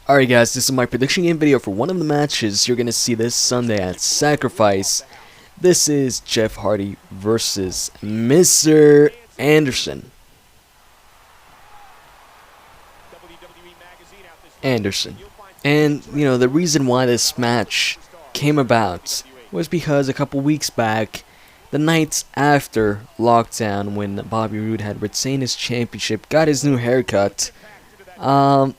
Alright guys, this is my prediction game video for one of the matches you're going to see this Sunday at Sacrifice. This is Jeff Hardy versus Mr. Anderson. And, the reason why this match came about was because a couple weeks back, the night after lockdown, when Bobby Roode had retained his championship, got his new haircut,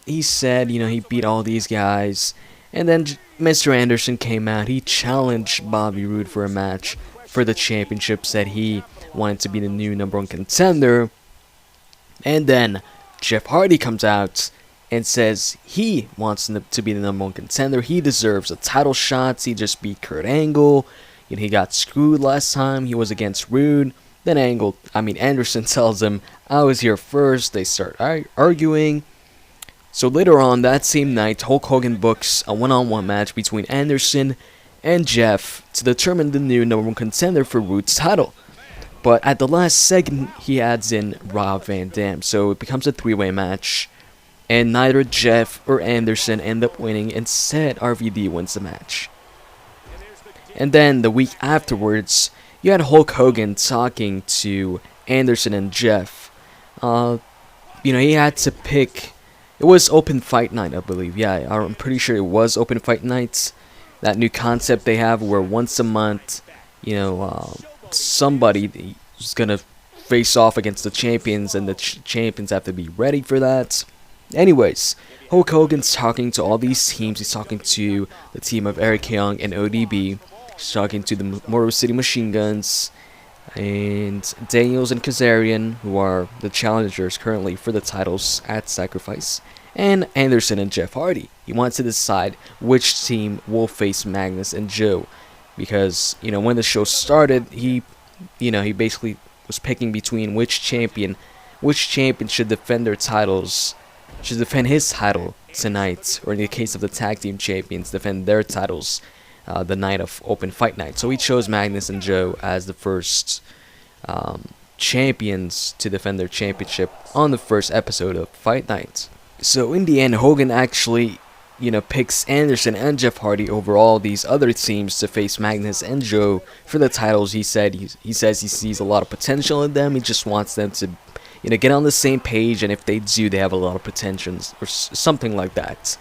he said, he beat all these guys, and then Mr. Anderson came out. He challenged Bobby Roode for a match for the championship, said he wanted to be the new #1 contender, and then Jeff Hardy comes out and says he wants to be the #1 contender. He deserves a title shot. He just beat Kurt Angle. He got screwed last time. He was against Roode. Then Anderson tells him, I was here first. They start arguing. So later on that same night, Hulk Hogan books a one-on-one match between Anderson and Jeff to determine the new #1 contender for Roode's title. But at the last second, he adds in Rob Van Dam. So it becomes a three-way match. And neither Jeff or Anderson end up winning. Instead, RVD wins the match. And then the week afterwards, you had Hulk Hogan talking to Anderson and Jeff. He had to pick. It was open fight night, I believe. Yeah, I'm pretty sure it was open fight nights. That new concept they have where once a month, somebody is gonna face off against the champions, and the champions have to be ready for that. Anyways, Hulk Hogan's talking to all these teams. He's talking to the team of Eric Young and ODB. He's talking to the Motor City Machine Guns and Daniels and Kazarian, who are the challengers currently for the titles at Sacrifice, and Anderson and Jeff Hardy. He wants to decide which team will face Magnus and Joe, because when the show started, he basically was picking between which champion should defend their titles. Should defend his title tonight, or in the case of the tag team champions, defend their titles the night of open fight night. So he chose Magnus and Joe as the first champions to defend their championship on the first episode of Fight Night. So in the end, Hogan actually picks Anderson and Jeff Hardy over all these other teams to face Magnus and Joe for the titles. He says he sees a lot of potential in them. He just wants them to get on the same page, and if they do, they have a lot of potential, or something like that.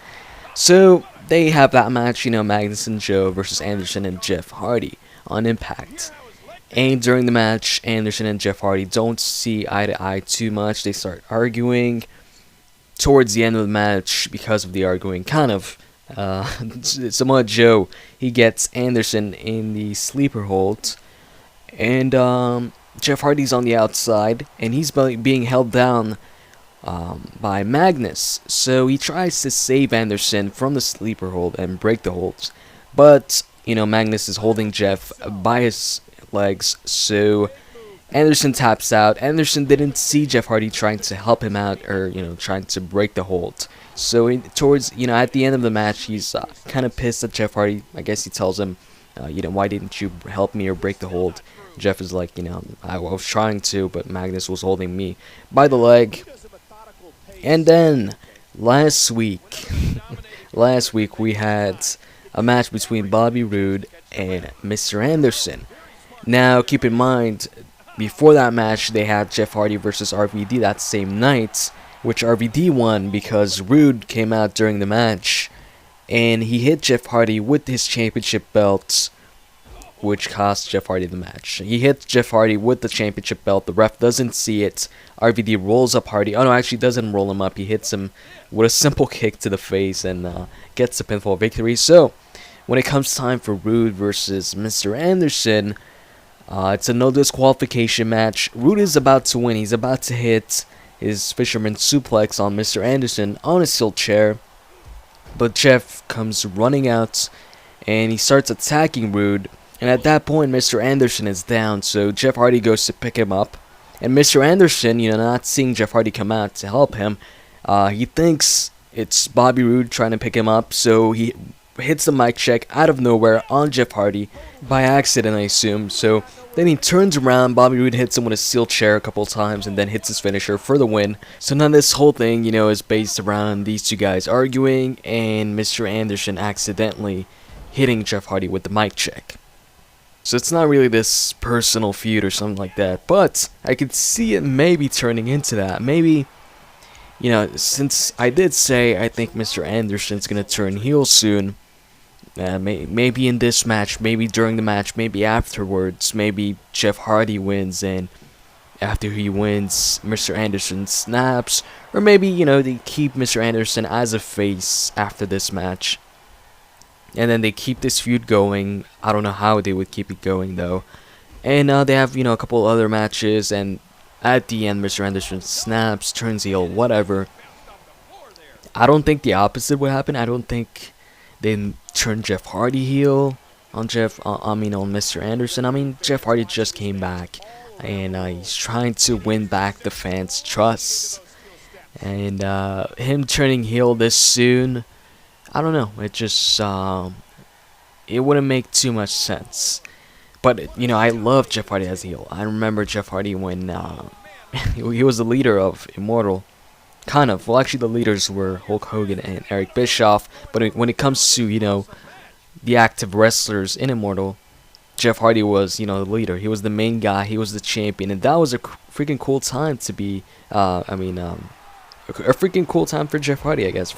So they have that match, Magnus and Joe versus Anderson and Jeff Hardy on Impact. And during the match, Anderson and Jeff Hardy don't see eye to eye too much. They start arguing. Towards the end of the match, because of the arguing, Samoa Joe, he gets Anderson in the sleeper hold, and Jeff Hardy's on the outside, and he's being held down by Magnus. So he tries to save Anderson from the sleeper hold and break the holds. But, Magnus is holding Jeff by his legs, so Anderson taps out. Anderson didn't see Jeff Hardy trying to help him out, or, trying to break the hold. So at the end of the match, he's kind of pissed at Jeff Hardy. I guess he tells him, why didn't you help me or break the hold? Jeff is like, I was trying to, but Magnus was holding me by the leg. And then, last week we had a match between Bobby Roode and Mr. Anderson. Now, keep in mind, before that match, they had Jeff Hardy versus RVD that same night, which RVD won because Roode came out during the match, and he hit Jeff Hardy with his championship belt, which cost Jeff Hardy the match. He hit Jeff Hardy with the championship belt. The ref doesn't see it. RVD rolls up Hardy. Oh no, actually doesn't roll him up. He hits him with a simple kick to the face and gets the pinfall victory. So, when it comes time for Roode versus Mr. Anderson, it's a no disqualification match. Roode is about to win. He's about to hit his fisherman suplex on Mr. Anderson on a steel chair. But Jeff comes running out, and he starts attacking Roode. And at that point, Mr. Anderson is down, so Jeff Hardy goes to pick him up. And Mr. Anderson, not seeing Jeff Hardy come out to help him, he thinks it's Bobby Roode trying to pick him up, so he hits the mic check out of nowhere on Jeff Hardy, by accident I assume. So then he turns around, Bobby Roode hits him with a steel chair a couple times, and then hits his finisher for the win. So now this whole thing, is based around these two guys arguing, and Mr. Anderson accidentally hitting Jeff Hardy with the mic check. So it's not really this personal feud or something like that, but I could see it maybe turning into that. Maybe, since I did say I think Mr. Anderson's going to turn heel soon, maybe in this match, maybe during the match, maybe afterwards, maybe Jeff Hardy wins, and after he wins, Mr. Anderson snaps, or maybe, they keep Mr. Anderson as a face after this match. And then they keep this feud going. I don't know how they would keep it going though. And they have, a couple other matches, and at the end, Mr. Anderson snaps, turns heel, whatever. I don't think the opposite would happen. I don't think they turn Jeff Hardy heel on Mr. Anderson. Jeff Hardy just came back, and he's trying to win back the fans' trust. And him turning heel this soon, I don't know. It just it wouldn't make too much sense. But I love Jeff Hardy as a heel. I remember Jeff Hardy when he was the leader of Immortal. Kind of. Well, actually, the leaders were Hulk Hogan and Eric Bischoff. But when it comes to the active wrestlers in Immortal, Jeff Hardy was the leader. He was the main guy. He was the champion, and that was a freaking cool time to be. A freaking cool time for Jeff Hardy, I guess.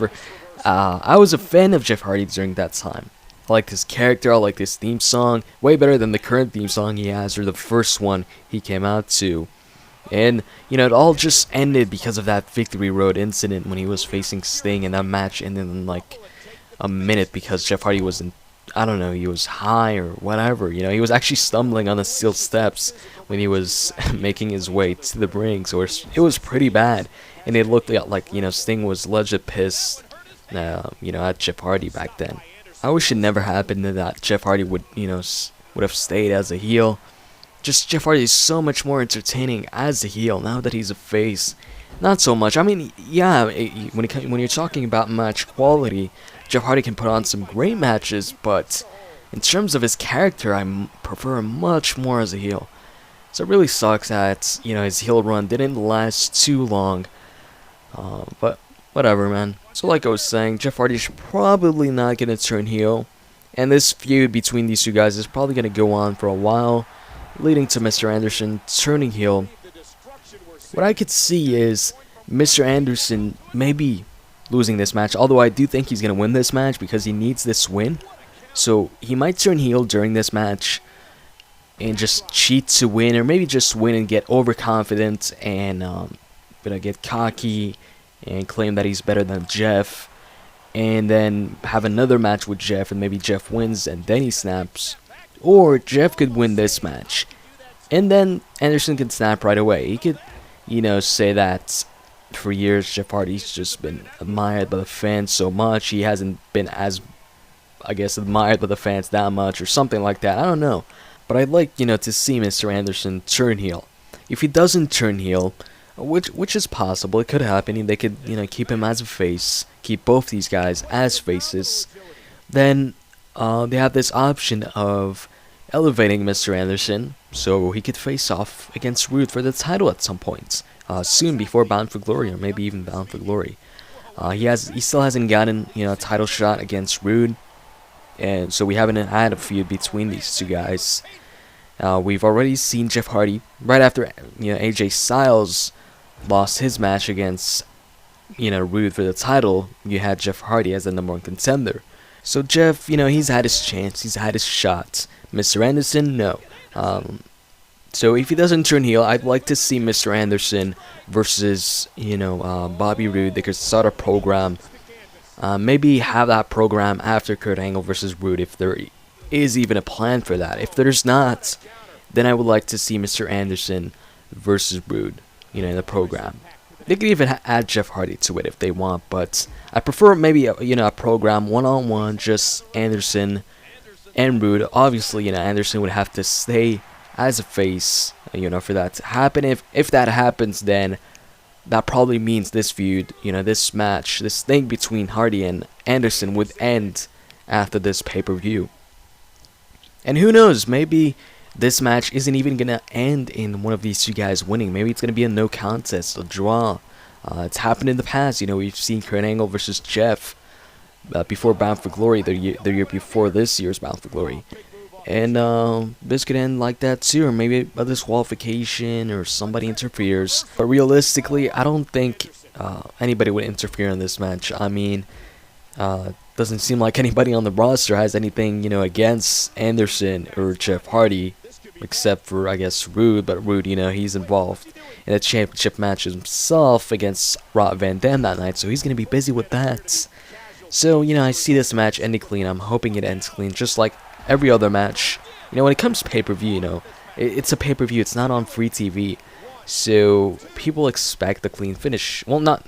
I was a fan of Jeff Hardy during that time. I like his character, I like his theme song, way better than the current theme song he has, or the first one he came out to. And, it all just ended because of that Victory Road incident when he was facing Sting, and that match ended in like a minute because Jeff Hardy was he was high or whatever, he was actually stumbling on the steel steps when he was making his way to the ring, so it was pretty bad. And it looked like Sting was legit pissed, at Jeff Hardy back then. I wish it never happened that Jeff Hardy would have stayed as a heel. Just Jeff Hardy is so much more entertaining as a heel now that he's a face. Not so much. When you're talking about match quality, Jeff Hardy can put on some great matches, but in terms of his character, I prefer him much more as a heel. So it really sucks that his heel run didn't last too long. But whatever, man. So like I was saying, Jeff Hardy is probably not going to turn heel. And this feud between these two guys is probably going to go on for a while, leading to Mr. Anderson turning heel. What I could see is Mr. Anderson maybe losing this match, although I do think he's going to win this match because he needs this win. So he might turn heel during this match and just cheat to win, or maybe just win and get overconfident and get cocky and claim that he's better than Jeff, and then have another match with Jeff, and maybe Jeff wins and then he snaps. Or Jeff could win this match, and then Anderson can snap right away. He could, say that for years Jeff Hardy's just been admired by the fans so much, he hasn't been as, admired by the fans that much, or something like that. I don't know. But I'd like, to see Mr. Anderson turn heel. If he doesn't turn heel, which is possible, it could happen, they could, keep him as a face, keep both these guys as faces, then they have this option of elevating Mr. Anderson so he could face off against Roode for the title at some point, soon before Bound for Glory, or maybe even Bound for Glory. He still hasn't gotten, a title shot against Roode, and so we haven't had a feud between these two guys. We've already seen Jeff Hardy right after AJ Styles lost his match against Roode for the title. You had Jeff Hardy as the #1 contender. So Jeff, he's had his chance, he's had his shot. Mr. Anderson, no. So if he doesn't turn heel, I'd like to see Mr. Anderson versus Bobby Roode. They could start a program. Maybe have that program after Kurt Angle versus Roode, if there is even a plan for that. If there's not, then I would like to see Mr. Anderson versus Roode, in the program. They could even add Jeff Hardy to it if they want, but I prefer maybe a program one-on-one, just Anderson and Roode. Obviously, Anderson would have to stay as a face, for that to happen. If that happens, then that probably means this feud, this match, this thing between Hardy and Anderson would end after this pay-per-view. And who knows, maybe this match isn't even gonna end in one of these two guys winning. Maybe it's gonna be a no contest, a draw. It's happened in the past. We've seen Kurt Angle versus Jeff before Bound for Glory, the year before this year's Bound for Glory. And this could end like that too, or maybe a disqualification or somebody interferes. But realistically, I don't think anybody would interfere in this match. I mean, doesn't seem like anybody on the roster has anything, against Anderson or Jeff Hardy, except for, I guess, Rude. But Rude, he's involved in a championship match himself against Rob Van Dam that night, so he's going to be busy with that. So, I see this match ending clean. I'm hoping it ends clean, just like every other match. When it comes to pay-per-view, it's a pay-per-view. It's not on free TV. So, people expect a clean finish. Well, I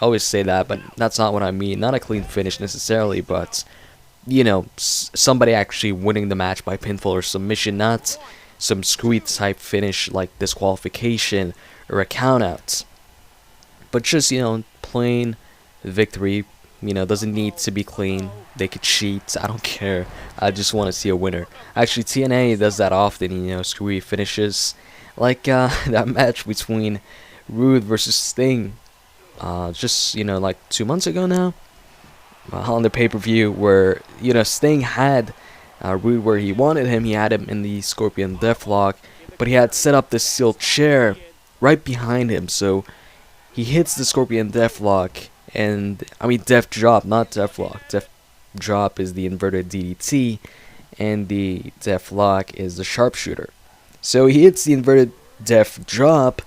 always say that, but that's not what I mean. Not a clean finish necessarily, but, somebody actually winning the match by pinfall or submission, not some screwy type finish like disqualification or a countout. But just, plain victory. Doesn't need to be clean. They could cheat. I don't care. I just want to see a winner. Actually, TNA does that often, screwy finishes. Like that match between Rude versus Sting. Just, like 2 months ago now. On the pay-per-view where, Sting had Rude where he wanted him. He had him in the Scorpion Deathlock. But he had set up this steel chair right behind him. So he hits the Scorpion Deathlock. And, Death Drop, not Deathlock. Death Drop is the inverted DDT, and the Deathlock is the sharpshooter. So he hits the inverted Death Drop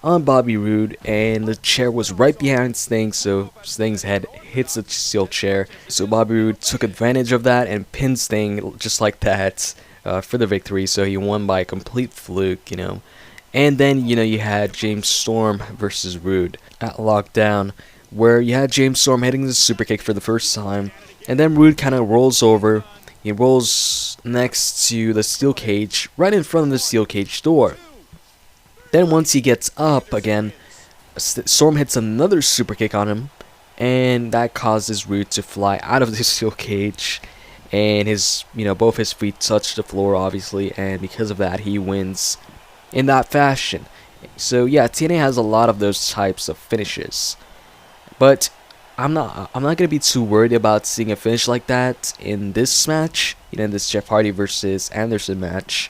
on Bobby Roode, and the chair was right behind Sting, so Sting's head hits the steel chair. So Bobby Roode took advantage of that and pinned Sting just like that for the victory. So he won by a complete fluke, And then, you had James Storm versus Roode at Lockdown, where you had James Storm hitting the super kick for the first time, and then Rude kind of rolls over. He rolls next to the steel cage, right in front of the steel cage door. Then once he gets up again, Storm hits another super kick on him, and that causes Rude to fly out of the steel cage, and his, both his feet touch the floor, obviously, and because of that, he wins in that fashion. So yeah, TNA has a lot of those types of finishes. But I'm not gonna be too worried about seeing a finish like that in this match, in this Jeff Hardy versus Anderson match,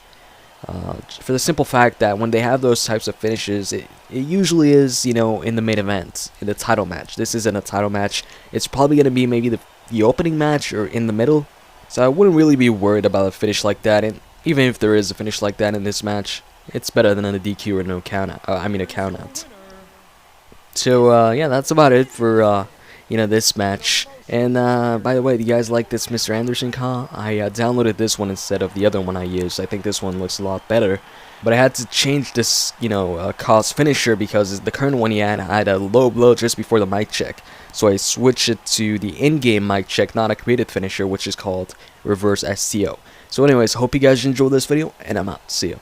for the simple fact that when they have those types of finishes, it usually is, in the main event, in the title match. This isn't a title match. It's probably gonna be maybe the opening match or in the middle. So I wouldn't really be worried about a finish like that. And even if there is a finish like that in this match, it's better than a DQ or no countout. A countout. So, yeah, that's about it for, this match. And, by the way, do you guys like this Mr. Anderson call? I downloaded this one instead of the other one I used. I think this one looks a lot better. But I had to change this, call's finisher because the current one he had a low blow just before the mic check. So I switched it to the in-game mic check, not a created finisher, which is called Reverse STO. So anyways, hope you guys enjoyed this video, and I'm out. See ya.